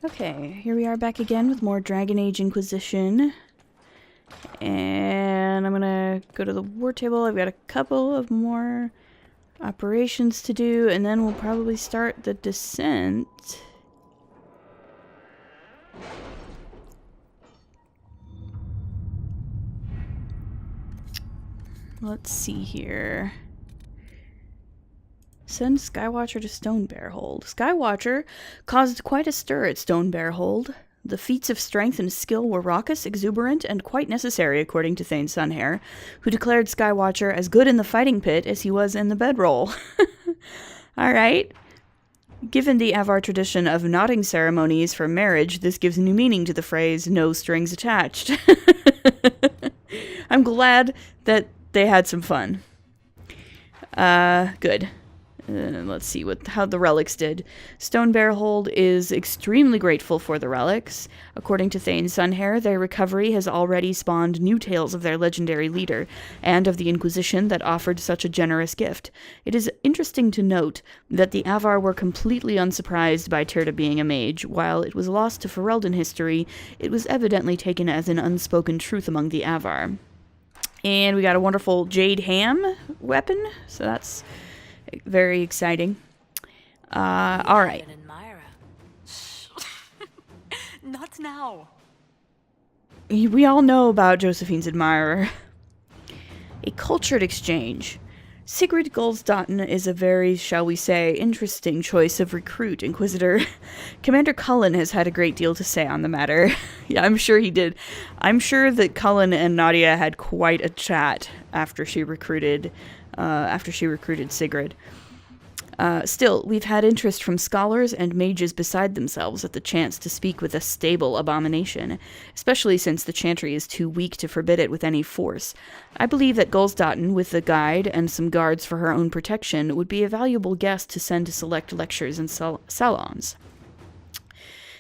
Okay, here we are back again with more Dragon Age Inquisition. And I'm gonna go to the war table. I've got a couple of more operations to do, and then we'll probably start the descent. Let's see here. Send Skywatcher to Stonebearhold. Skywatcher caused quite a stir at Stonebearhold. The feats of strength and skill were raucous, exuberant, and quite necessary, according to Thane Sunhair, who declared Skywatcher as good in the fighting pit as he was in the bedroll. Alright. Given the Avar tradition of knotting ceremonies for marriage, this gives new meaning to the phrase, no strings attached. I'm glad that they had some fun. Good. Let's see how the relics did. Stonebearhold is extremely grateful for the relics. According to Thane Sunhair, their recovery has already spawned new tales of their legendary leader, and of the Inquisition that offered such a generous gift. It is interesting to note that the Avar were completely unsurprised by Tirda being a mage. While it was lost to Ferelden history, it was evidently taken as an unspoken truth among the Avar. And we got a wonderful Jade Ham weapon, so that's very exciting. Alright. Not now. We all know about Josephine's admirer. A cultured exchange. Sigrid Gulsdotten is a very, shall we say, interesting choice of recruit, Inquisitor. Commander Cullen has had a great deal to say on the matter. Yeah, I'm sure he did. I'm sure that Cullen and Nadia had quite a chat after she recruited Sigrid. Still, we've had interest from scholars and mages beside themselves at the chance to speak with a stable abomination, especially since the chantry is too weak to forbid it with any force. I believe that Gulsdotten, with a guide and some guards for her own protection, would be a valuable guest to send to select lectures and salons.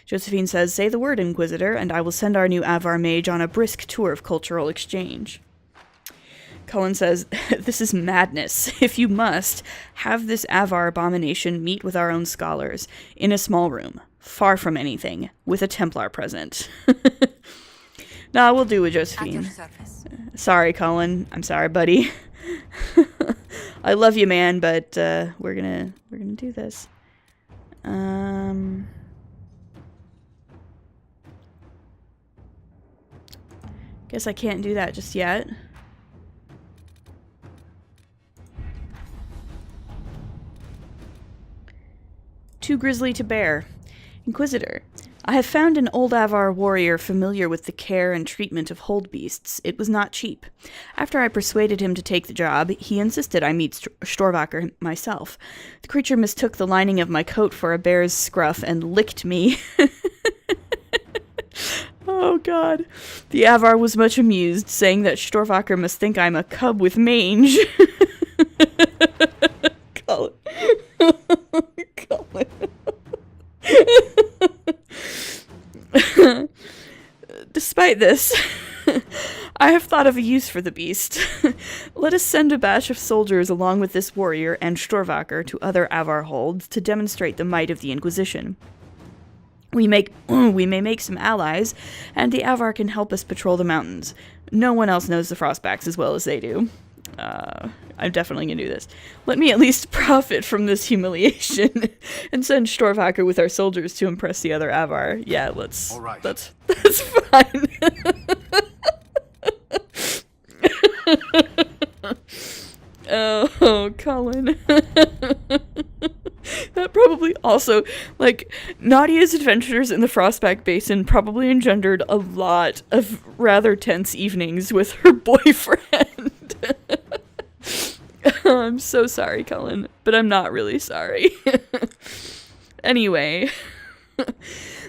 Josephine says, "Say the word, Inquisitor, and I will send our new Avar mage on a brisk tour of cultural exchange." Cullen says, "This is madness. If you must, have this Avar abomination meet with our own scholars, in a small room, far from anything, with a Templar present." Nah, we'll do it, Josephine. Sorry, Cullen. I'm sorry, buddy. I love you, man, but we're gonna do this. Guess I can't do that just yet. Too grisly to bear. Inquisitor, I have found an old Avar warrior familiar with the care and treatment of hold beasts. It was not cheap. After I persuaded him to take the job, he insisted I meet Storvaker myself. The creature mistook the lining of my coat for a bear's scruff and licked me. Oh, God. The Avar was much amused, saying that Storvaker must think I'm a cub with mange. Colin. Colin. Despite this, I have thought of a use for the beast. Let us send a batch of soldiers along with this warrior and Storvaker to other Avar holds to demonstrate the might of the Inquisition. We may make some allies, and the Avar can help us patrol the mountains. No one else knows the Frostbacks as well as they do. I'm definitely gonna do this. Let me at least profit from this humiliation and send Storvaker with our soldiers to impress the other Avar. Yeah, let's. All right. That's fine. Oh, Colin. That probably also, like, Nadia's adventures in the Frostback Basin probably engendered a lot of rather tense evenings with her boyfriend. I'm so sorry, Cullen, but I'm not really sorry. Anyway,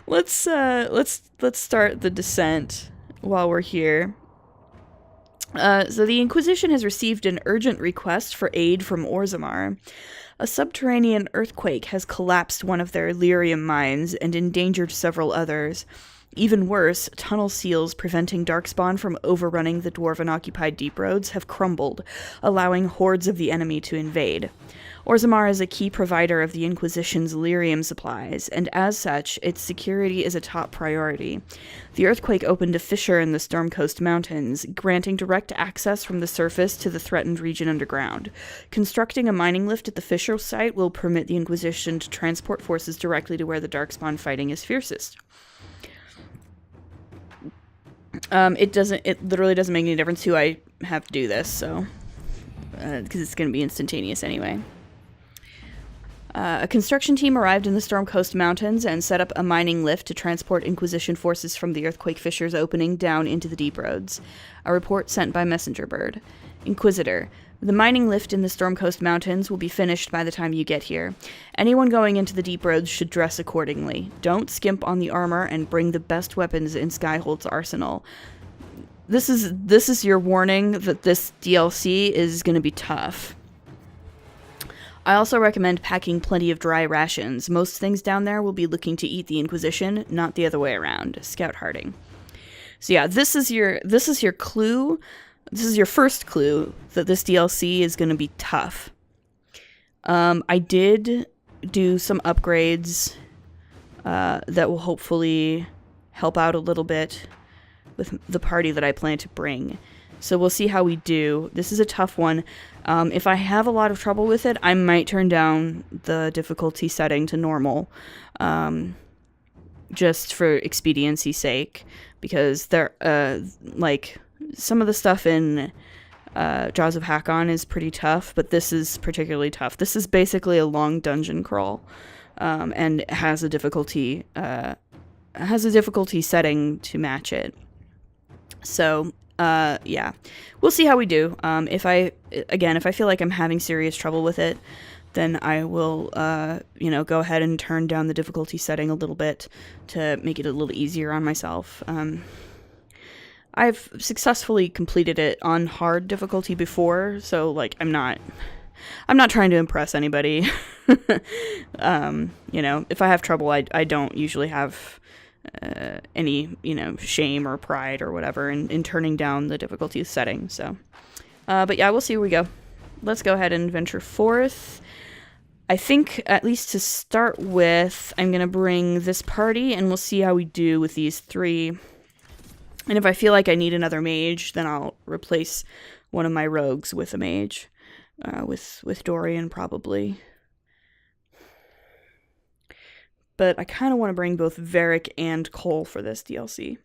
let's start the descent while we're here. So the Inquisition has received an urgent request for aid from Orzammar. A subterranean earthquake has collapsed one of their lyrium mines and endangered several others. Even worse, tunnel seals preventing Darkspawn from overrunning the Dwarven-occupied deep roads have crumbled, allowing hordes of the enemy to invade. Orzammar is a key provider of the Inquisition's lyrium supplies, and as such, its security is a top priority. The earthquake opened a fissure in the Stormcoast Mountains, granting direct access from the surface to the threatened region underground. Constructing a mining lift at the fissure site will permit the Inquisition to transport forces directly to where the Darkspawn fighting is fiercest. It literally doesn't make any difference who I have to do this, so, because it's going to be instantaneous anyway. A construction team arrived in the Stormcoast Mountains and set up a mining lift to transport Inquisition forces from the earthquake fissure's opening down into the deep roads. A report sent by messenger bird. Inquisitor. The mining lift in the Stormcoast Mountains will be finished by the time you get here. Anyone going into the deep roads should dress accordingly. Don't skimp on the armor and bring the best weapons in Skyhold's arsenal. This is your warning that this DLC is going to be tough. I also recommend packing plenty of dry rations. Most things down there will be looking to eat the Inquisition, not the other way around. Scout Harding. So yeah, this is your clue. This is your first clue that this DLC is going to be tough. I did do some upgrades that will hopefully help out a little bit with the party that I plan to bring. So we'll see how we do. This is a tough one. If I have a lot of trouble with it, I might turn down the difficulty setting to normal, just for expediency's sake, because there, like, some of the stuff in Jaws of Hakon is pretty tough, but this is particularly tough. This is basically a long dungeon crawl, and has a difficulty setting to match it. So, yeah, we'll see how we do. If I feel like I'm having serious trouble with it, then I will, go ahead and turn down the difficulty setting a little bit to make it a little easier on myself. I've successfully completed it on hard difficulty before, so, like, I'm not trying to impress anybody. If I have trouble, I don't usually have any, shame or pride or whatever in turning down the difficulty setting. So, but yeah, we'll see where we go. Let's go ahead and venture forth. I think, at least to start with, I'm going to bring this party, and we'll see how we do with these three. And if I feel like I need another mage, then I'll replace one of my rogues with a mage, with Dorian probably. But I kind of want to bring both Varric and Cole for this DLC.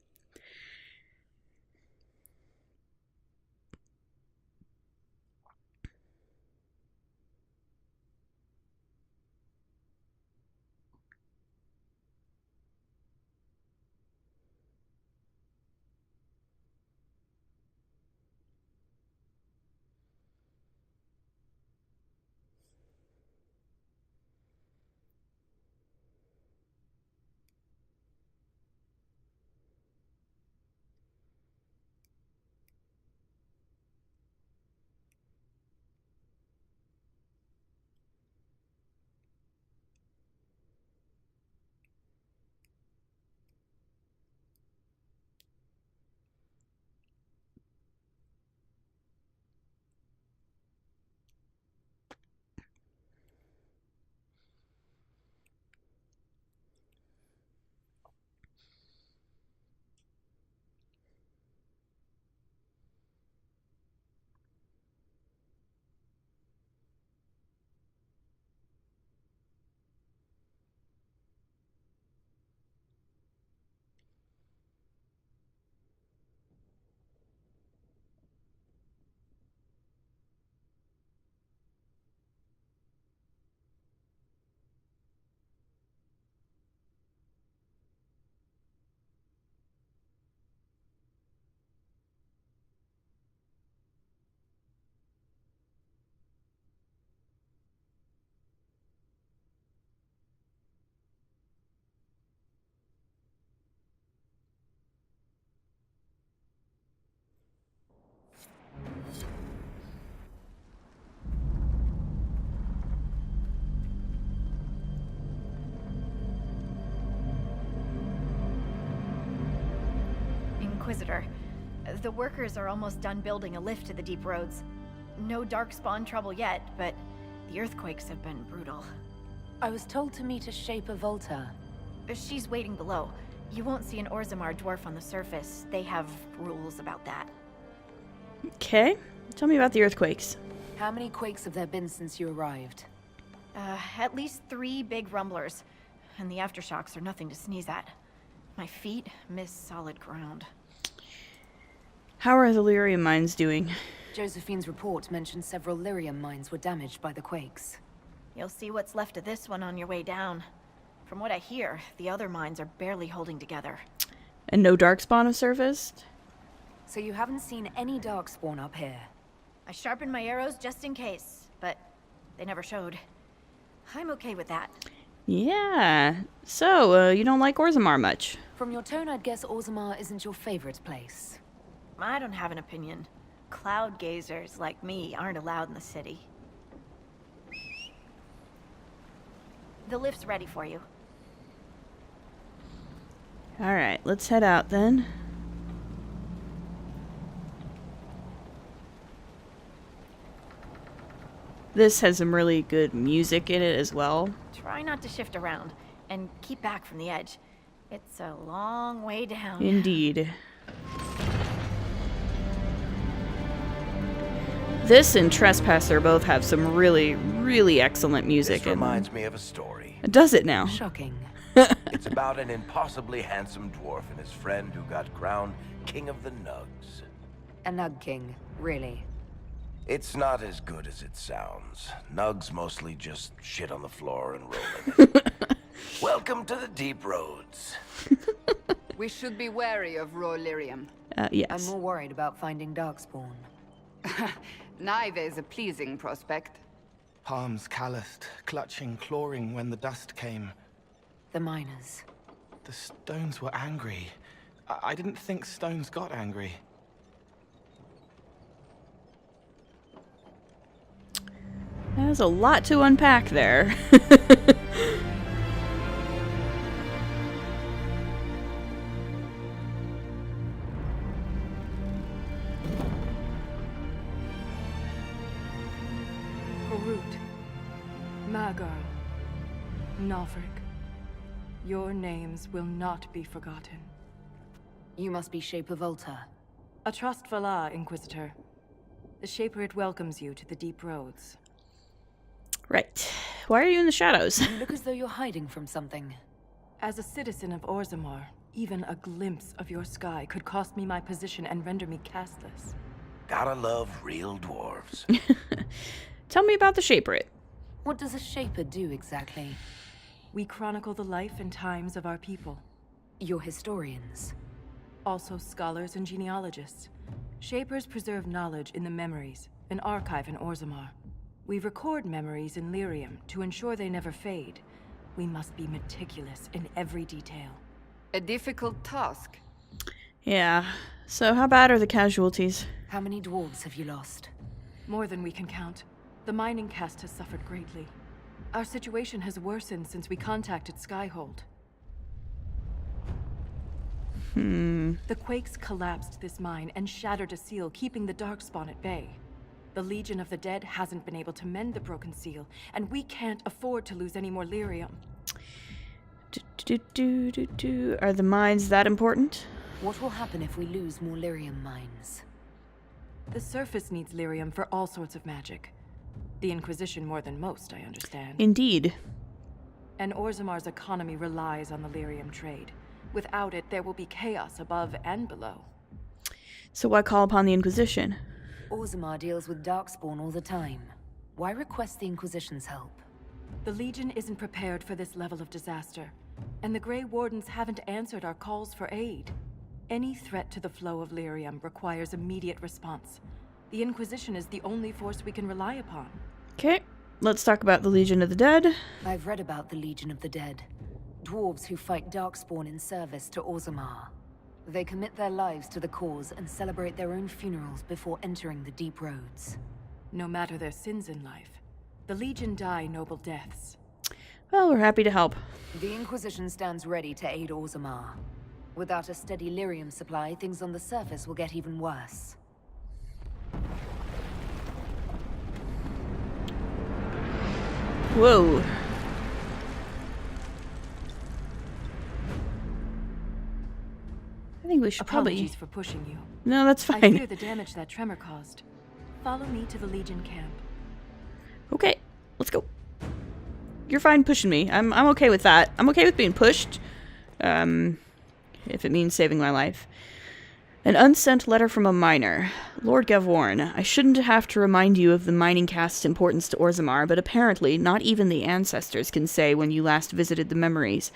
Inquisitor. The workers are almost done building a lift to the deep roads. No darkspawn trouble yet, but The earthquakes have been brutal. I was told to meet a Shaper Volta. She's waiting below. You won't see an Orzammar dwarf on the surface. They have rules about that. Okay. Tell me about the earthquakes. How many quakes have there been since you arrived? At least 3 big rumblers. And the aftershocks are nothing to sneeze at. My feet miss solid ground. How are the lyrium mines doing? Josephine's report mentioned several lyrium mines were damaged by the quakes. You'll see what's left of this one on your way down. From what I hear, the other mines are barely holding together. And no darkspawn have surfaced? So you haven't seen any darkspawn up here? I sharpened my arrows just in case, but they never showed. I'm okay with that. Yeah. So, you don't like Orzammar much? From your tone, I'd guess Orzammar isn't your favorite place. I don't have an opinion. Cloud gazers like me aren't allowed in the city. The lift's ready for you. Alright, let's head out then. This has some really good music in it as well. Try not to shift around, and keep back from the edge. It's a long way down. Indeed. This and Trespasser both have some really, really excellent music. This reminds me of a story. Does it now? Shocking. It's about an impossibly handsome dwarf and his friend who got crowned King of the Nugs. A Nug King, really. It's not as good as it sounds. Nugs mostly just shit on the floor and roll in it. Welcome to the deep roads. We should be wary of raw lyrium. Yes. I'm more worried about finding darkspawn. Neither is a pleasing prospect. Palms calloused, clutching, clawing when the dust came. The miners. The stones were angry. I didn't think stones got angry. There's a lot to unpack there. Harut, Magar, Nalfric, your names will not be forgotten. You must be Shaper Volta. A trust Valar, Inquisitor. The Shaperate welcomes you to the deep roads. Right. Why are you in the shadows? You look as though you're hiding from something. As a citizen of Orzammar, even a glimpse of your sky could cost me my position and render me castless. Gotta love real dwarves. Tell me about the Shaperate. What does a Shaper do exactly? We chronicle the life and times of our people. You're historians. Also scholars and genealogists. Shapers preserve knowledge in the memories, an archive in Orzammar. We record memories in lyrium to ensure they never fade. We must be meticulous in every detail. A difficult task. Yeah. So how bad are the casualties? How many dwarves have you lost? More than we can count. The mining caste has suffered greatly. Our situation has worsened since we contacted Skyhold. The quakes collapsed this mine and shattered a seal, keeping the Darkspawn at bay. The Legion of the Dead hasn't been able to mend the broken seal, and we can't afford to lose any more lyrium. Are the mines that important? What will happen if we lose more lyrium mines? The surface needs lyrium for all sorts of magic. The Inquisition more than most, I understand. Indeed. And Orzammar's economy relies on the lyrium trade. Without it, there will be chaos above and below. So why call upon the Inquisition? Orzammar deals with Darkspawn all the time. Why request the Inquisition's help? The Legion isn't prepared for this level of disaster, and the Grey Wardens haven't answered our calls for aid. Any threat to the flow of lyrium requires immediate response. The Inquisition is the only force we can rely upon. Okay, let's talk about the Legion of the Dead. I've read about the Legion of the Dead. Dwarves who fight Darkspawn in service to Orzammar. They commit their lives to the cause and celebrate their own funerals before entering the deep roads. No matter their sins in life, the Legion die noble deaths. Well, we're happy to help. The Inquisition stands ready to aid Orzammar. Without a steady lyrium supply, things on the surface will get even worse. Whoa. I think we should probably... Apologies for pushing you. No, that's I fear fine. the damage that tremor caused. Follow me to the Legion camp. Okay, let's go. You're fine pushing me. I'm okay with that. I'm okay with being pushed. If it means saving my life. An unsent letter from a miner. Lord Gavorn, I shouldn't have to remind you of the mining caste's importance to Orzammar, but apparently not even the ancestors can say when you last visited the memories.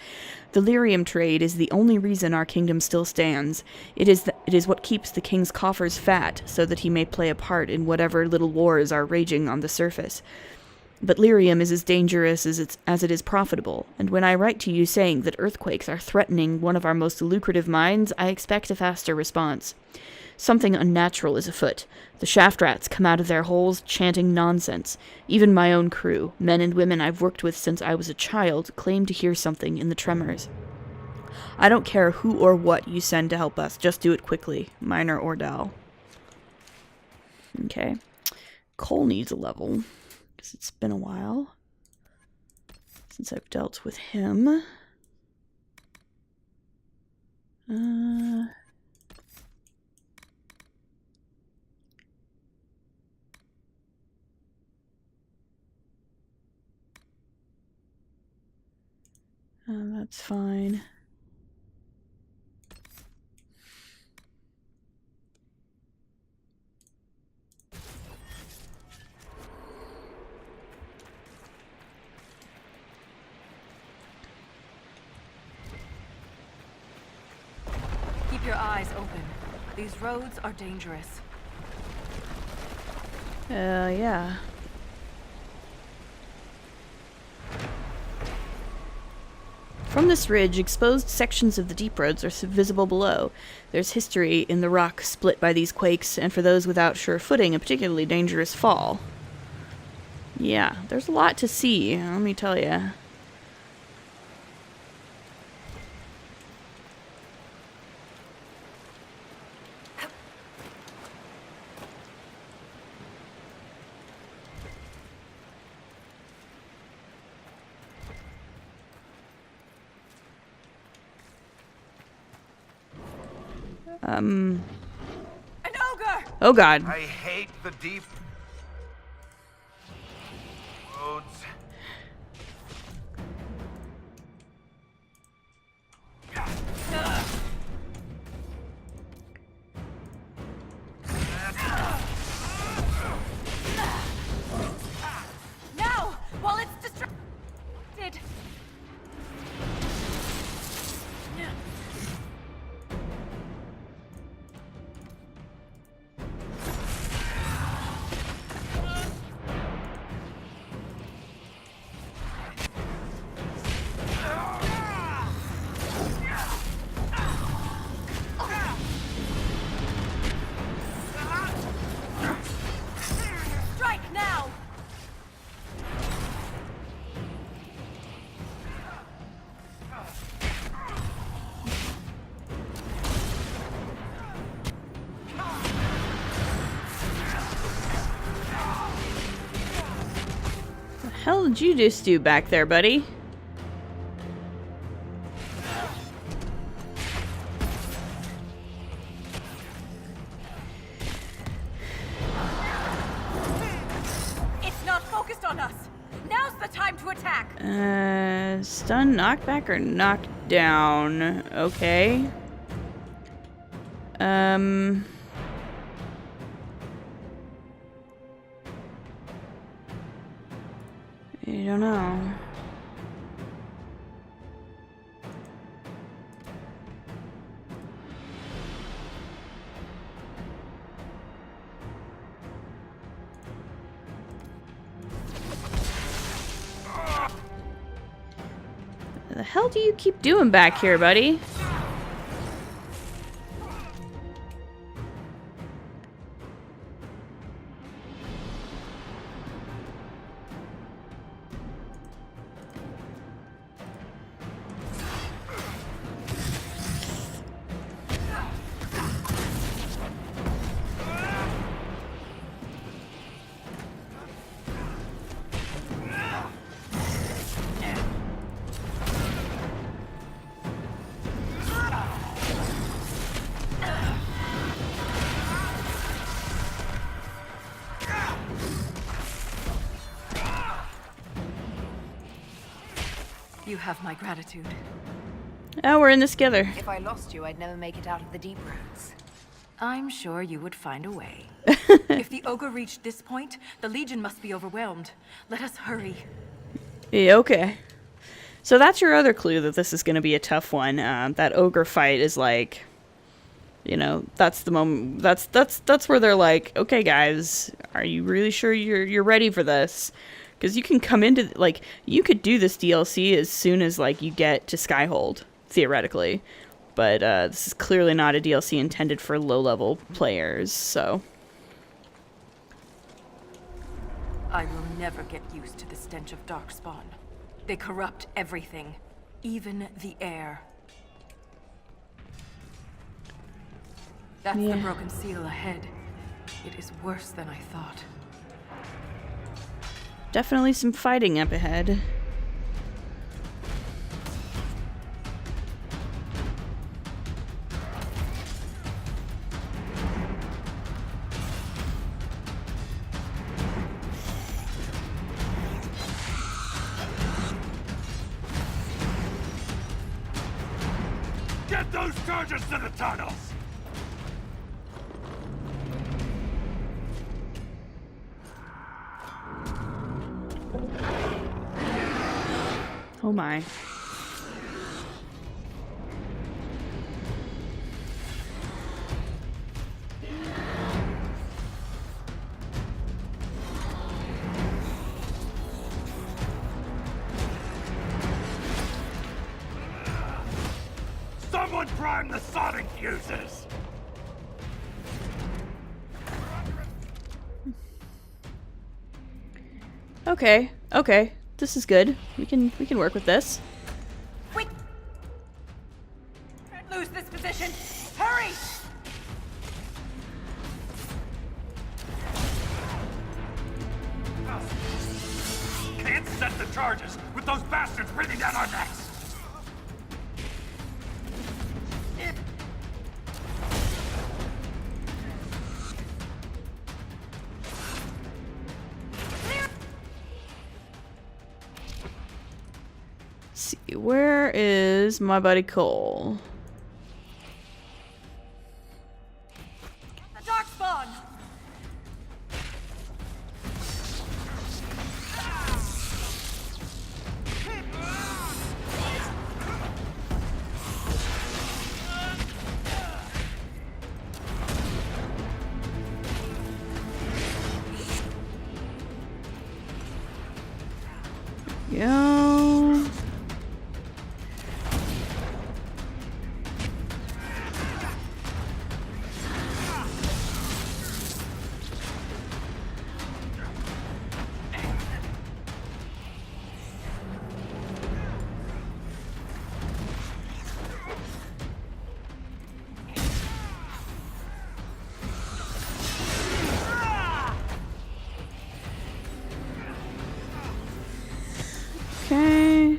The lyrium trade is the only reason our kingdom still stands. It is what keeps the king's coffers fat, so that he may play a part in whatever little wars are raging on the surface. But lyrium is as dangerous as it is profitable, and when I write to you saying that earthquakes are threatening one of our most lucrative mines, I expect a faster response. Something unnatural is afoot. The shaft rats come out of their holes chanting nonsense. Even my own crew, men and women I've worked with since I was a child, claim to hear something in the tremors. I don't care who or what you send to help us, just do it quickly. Miner Ordal. Okay. Cole needs a level. Because it's been a while since I've dealt with him. That's fine. Keep your eyes open. These roads are dangerous. Yeah. From this ridge, exposed sections of the deep roads are visible below. There's history in the rock split by these quakes, and for those without sure footing, a particularly dangerous fall. Yeah, there's a lot to see, let me tell ya. An ogre! Oh god. I hate the deep roads. Now! While it's distracted! Strike now! The hell did you just do back there, buddy? It's not focused on us! Now's the time to attack! Stun, knockback, or knockdown? Okay. I don't know. What the hell do you keep doing back here, buddy? You have my gratitude. Oh, we're in this together. If I lost you, I'd never make it out of the deep roads. I'm sure you would find a way. If the ogre reached this point, the Legion must be overwhelmed. Let us hurry. Yeah, okay. So that's your other clue that this is going to be a tough one. That ogre fight is like, you know, that's the moment. That's where they're like, okay, guys, are you really sure you're ready for this? Because you can come into like you could do this DLC as soon as like you get to Skyhold, theoretically, but this is clearly not a DLC intended for low-level players. So I will never get used to the stench of Darkspawn. They corrupt everything, even the air. That's the broken seal ahead. It is worse than I thought. definitely some fighting up ahead. Get those charges to the tunnels! Oh my. Someone prime the sonic fuses! Okay, okay. This is good. We can work with this. Wait! Can't lose this position! Hurry! Can't set the charges with those bastards breathing down our necks! See, where is my buddy Cole? The Darkspawn! Go. Okay.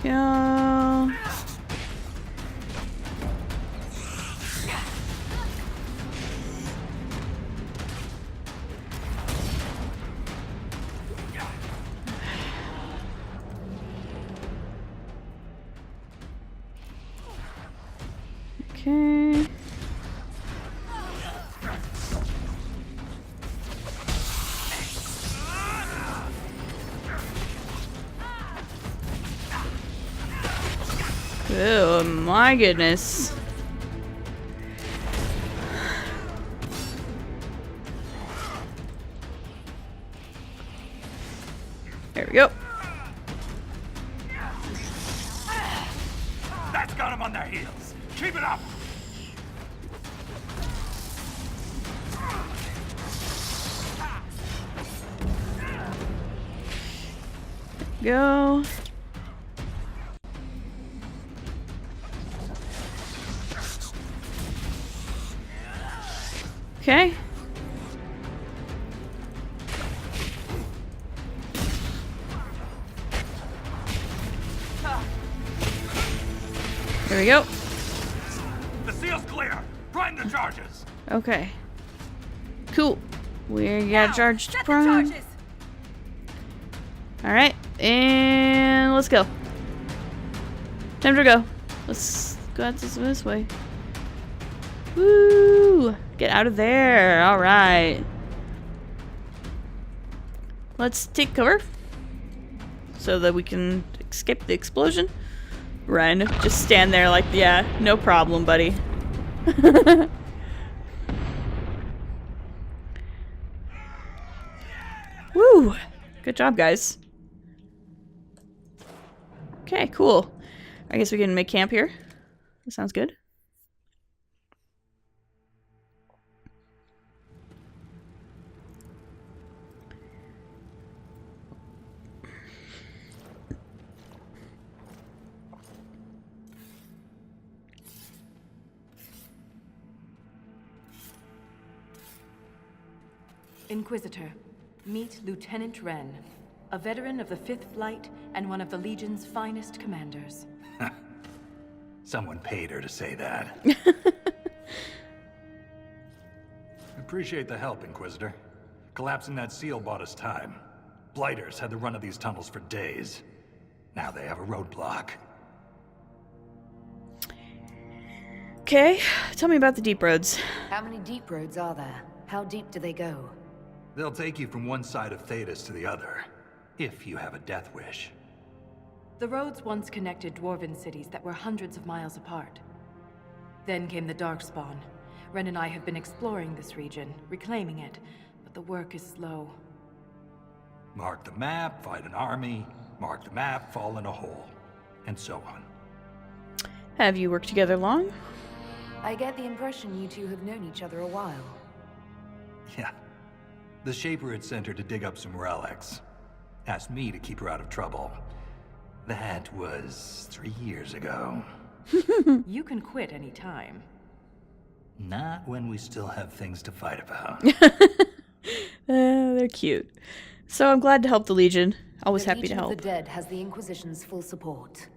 Go. Okay. Oh my goodness. There we go. That's got them on their heels! Keep it up! Go. Okay. There we go. Prime the charges. Okay. Cool. We got charged prime. Alright, and let's go. Time to go. Let's go out this way. Woo! Get out of there. Alright. Let's take cover so that we can escape the explosion. Ren, just stand there like, yeah, no problem, buddy. Woo! Good job, guys. Okay, cool. I guess we can make camp here. That sounds good. Inquisitor, meet Lieutenant Ren, a veteran of the 5th Flight and one of the Legion's finest commanders. Someone paid her to say that. Appreciate the help, Inquisitor. Collapsing that seal bought us time. Blighters had the run of these tunnels for days. Now they have a roadblock. Okay, tell me about the deep roads. How many deep roads are there? How deep do they go? They'll take you from one side of Thetis to the other, if you have a death wish. The roads once connected dwarven cities that were hundreds of miles apart. Then came the Darkspawn. Ren and I have been exploring this region, reclaiming it, but the work is slow. Mark the map, fight an army. Mark the map, fall in a hole. And so on. Have you worked together long? I get the impression you two have known each other a while. Yeah. The Shaper had sent her to dig up some relics. Asked me to keep her out of trouble. That was 3 years ago. You can quit any time. Not when we still have things to fight about. They're cute. So I'm glad to help the Legion. Always happy to The Legion help. of the Dead has the Inquisition's full support.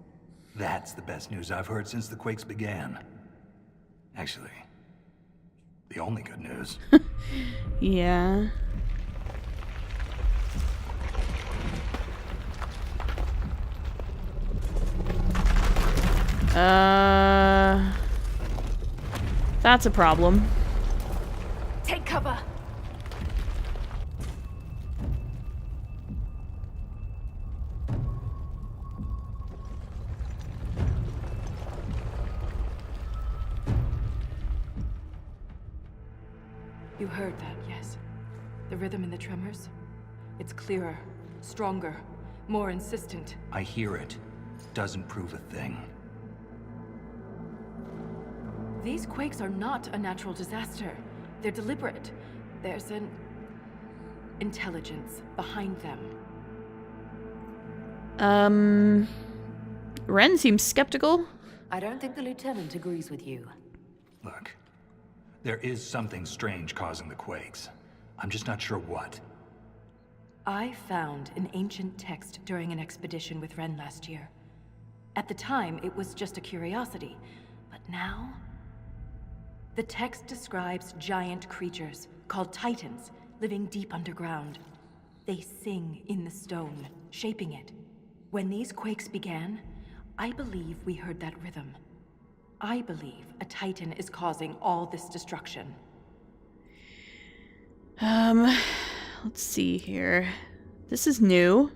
That's the best news I've heard since the quakes began. Actually, the only good news. Yeah. That's a problem. Take cover. You heard that, yes? The rhythm in the tremors? It's clearer, stronger, more insistent. I hear it. Doesn't prove a thing. These quakes are not a natural disaster. They're deliberate. There's an intelligence behind them. Ren seems skeptical. I don't think the Lieutenant agrees with you. Look, there is something strange causing the quakes. I'm just not sure what. I found an ancient text during an expedition with Ren last year. At the time, it was just a curiosity. But now... the text describes giant creatures, called Titans, living deep underground. They sing in the stone, shaping it. When these quakes began, I believe we heard that rhythm. I believe a Titan is causing all this destruction. Let's see here. This is new.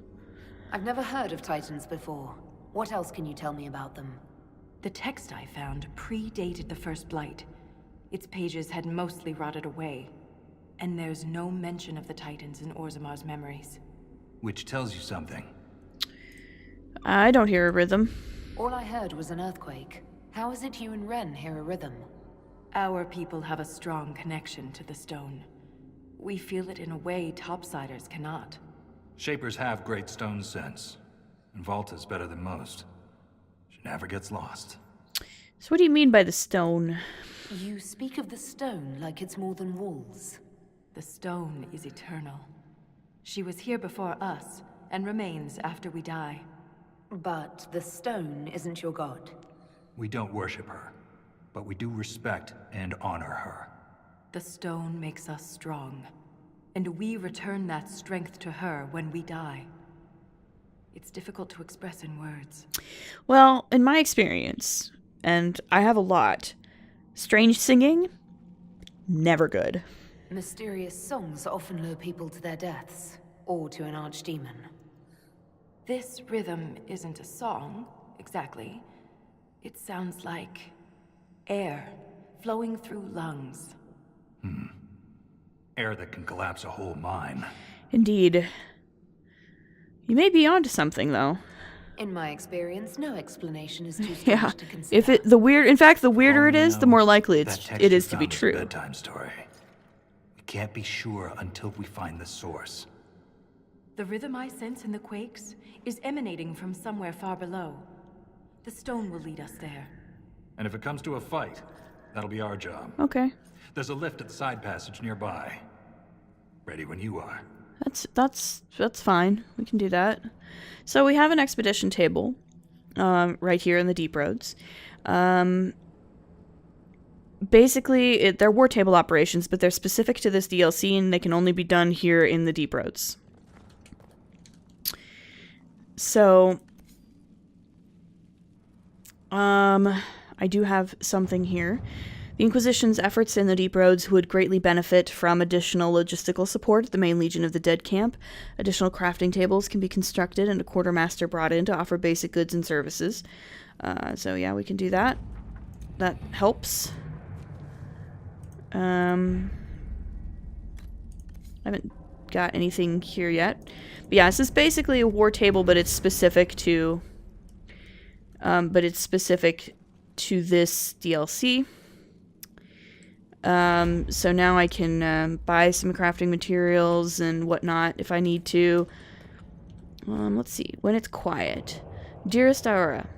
I've never heard of Titans before. What else can you tell me about them? The text I found predated the First Blight. Its pages had mostly rotted away. And there's no mention of the Titans in Orzamar's memories. Which tells you something. I don't hear a rhythm. All I heard was an earthquake. How is it you and Ren hear a rhythm? Our people have a strong connection to the stone. We feel it in a way topsiders cannot. Shapers have great stone sense. And Volta's better than most. She never gets lost. So what do you mean by the stone? You speak of the stone like it's more than walls. The stone is eternal. She was here before us, and remains after we die. But the stone isn't your god. We don't worship her. but we do respect and honor her. The stone makes us strong, and we return that strength to her when we die. It's difficult to express in words. Well, in my experience, and I have a lot, strange singing, never good. Mysterious songs often lure people to their deaths, or to an archdemon. This rhythm isn't a song, exactly. It sounds like air flowing through lungs. Air that can collapse a whole mine. Indeed. You may be onto something, though. In my experience, no explanation is too strange Yeah. to consider. If it in fact, the weirder it is, the more likely That it text is you to be found was a true. bedtime story. We can't be sure until we find the source. The rhythm I sense in the quakes is emanating from somewhere far below. The stone will lead us there. And if it comes to a fight, that'll be our job. Okay. There's a lift at the side passage nearby. Ready when you are. That's fine. We can do that. So we have an expedition table, right here in the Deep Roads. Basically, they're war table operations, but they're specific to this DLC, and they can only be done here in the Deep Roads. So, I do have something here. The Inquisition's efforts in the Deep Roads would greatly benefit from additional logistical support at the main Legion of the Dead camp. Additional crafting tables can be constructed and a quartermaster brought in to offer basic goods and services. So yeah, we can do that. That helps. I haven't got anything here yet. But yeah, this is basically a war table, but it's specific to this DLC. So now I can buy some crafting materials and whatnot if I need to. Let's see. When it's quiet. Dearest Aura,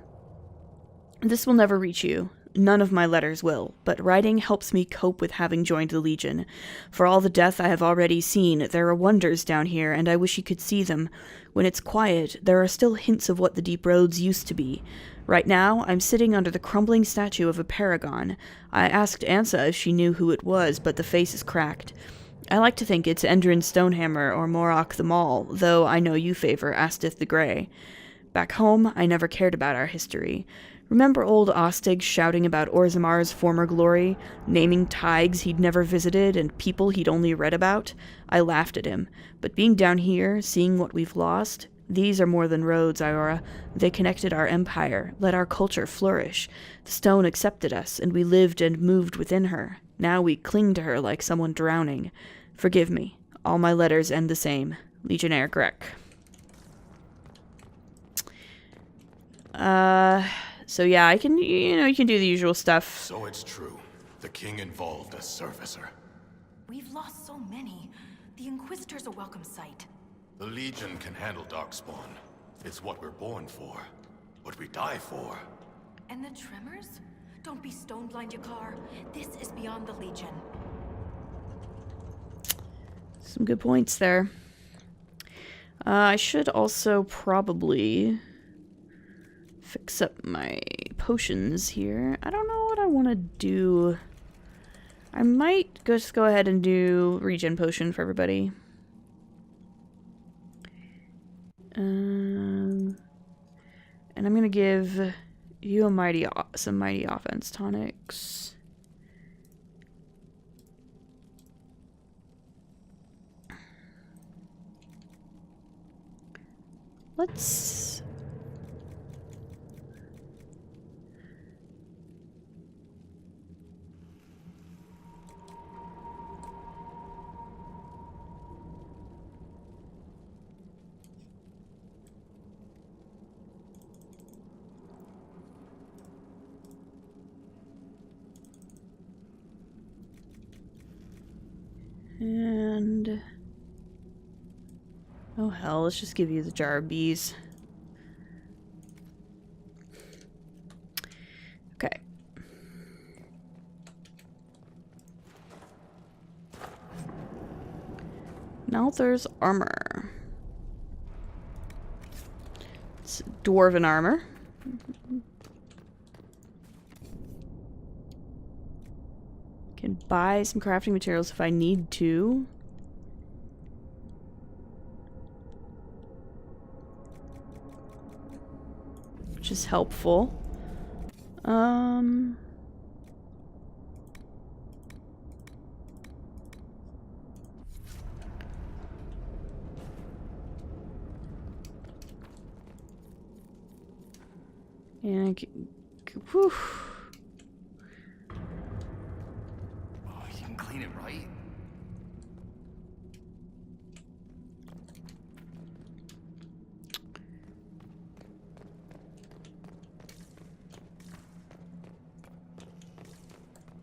this will never reach you. None of my letters will, but writing helps me cope with having joined the Legion. For all the death I have already seen, there are wonders down here, and I wish you could see them. When it's quiet, there are still hints of what the Deep Roads used to be. Right now, I'm sitting under the crumbling statue of a paragon. I asked Ansa if she knew who it was, but the face is cracked. I like to think it's Endrin Stonehammer or Morok the Maul, though I know you favor Astith the Grey. Back home, I never cared about our history. Remember old Ostig shouting about Orzamar's former glory, naming Tigers he'd never visited and people he'd only read about? I laughed at him. But being down here, seeing what we've lost, these are more than roads, Iora. They connected our empire, let our culture flourish. The stone accepted us, and we lived and moved within her. Now we cling to her like someone drowning. Forgive me. All my letters end the same. Legionnaire Grek. So yeah, I can, you can do the usual stuff. So it's true. The king involved a servicer. We've lost so many. The Inquisitor's a welcome sight. The Legion can handle Darkspawn. It's what we're born for. What we die for. And the tremors? Don't be stone blind, Yakar. This is beyond the Legion. Some good points there. I should also probably fix up my potions here. I don't know what I want to do. I might just go ahead and do regen potion for everybody. And I'm gonna give you some mighty offense tonics. Let's... And... oh hell, let's just give you the jar of bees. Okay. Now there's armor. It's dwarven armor. Can buy some crafting materials if I need to. Which is helpful. And whew. Oh, you can clean it, right?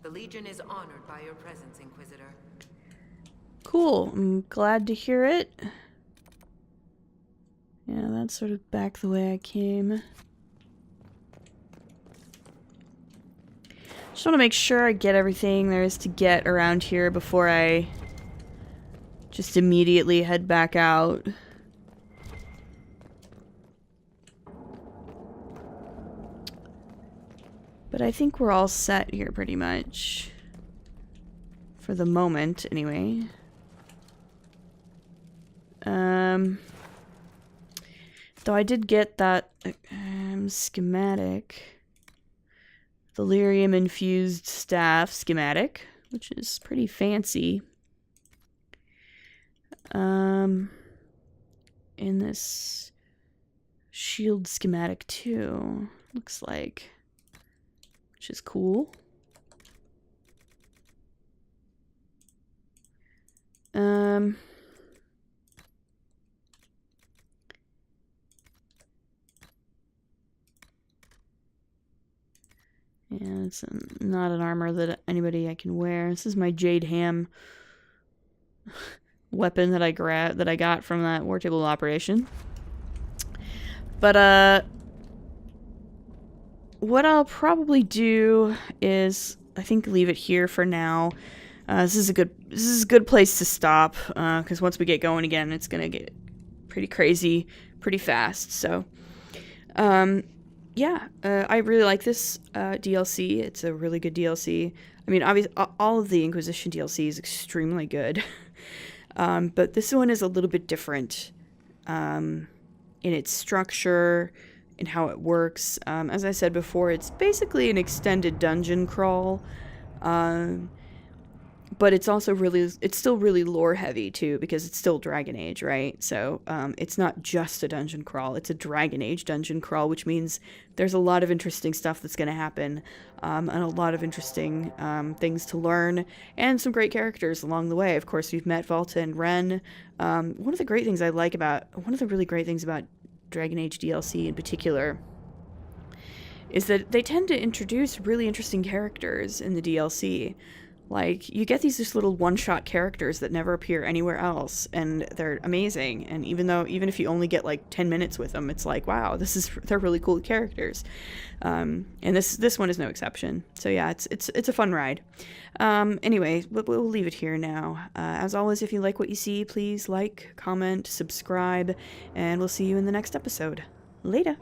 The Legion is honored by your presence, Inquisitor. Cool. I'm glad to hear it. Yeah, that's sort of back the way I came. Just want to make sure I get everything there is to get around here before I just immediately head back out. But I think we're all set here pretty much. For the moment, anyway. Though I did get that schematic. Delirium infused staff schematic, which is pretty fancy. In this shield schematic too, looks like, which is cool. Yeah, it's not an armor that anybody I can wear. This is my Jade Ham weapon that I got from that war table operation. But what I'll probably do is I think leave it here for now. This is a good place to stop because once we get going again, it's gonna get pretty crazy pretty fast. So yeah, I really like this DLC. It's a really good DLC. I mean, obviously, all of the Inquisition DLC is extremely good. But this one is a little bit different in its structure and how it works. As I said before, it's basically an extended dungeon crawl. But it's also still really lore heavy too, because it's still Dragon Age, right? So it's not just a dungeon crawl, it's a Dragon Age dungeon crawl, which means there's a lot of interesting stuff that's going to happen, and a lot of interesting things to learn, and some great characters along the way. Of course, we've met Volta and Ren. One of the really great things about Dragon Age DLC in particular is that they tend to introduce really interesting characters in the DLC. Like, you get these just little one-shot characters that never appear anywhere else, and they're amazing. And even if you only get like 10 minutes with them, it's like, wow, they're really cool characters. And this one is no exception. So yeah, it's a fun ride. Anyway, we'll leave it here now. As always, if you like what you see, please like, comment, subscribe, and we'll see you in the next episode. Later.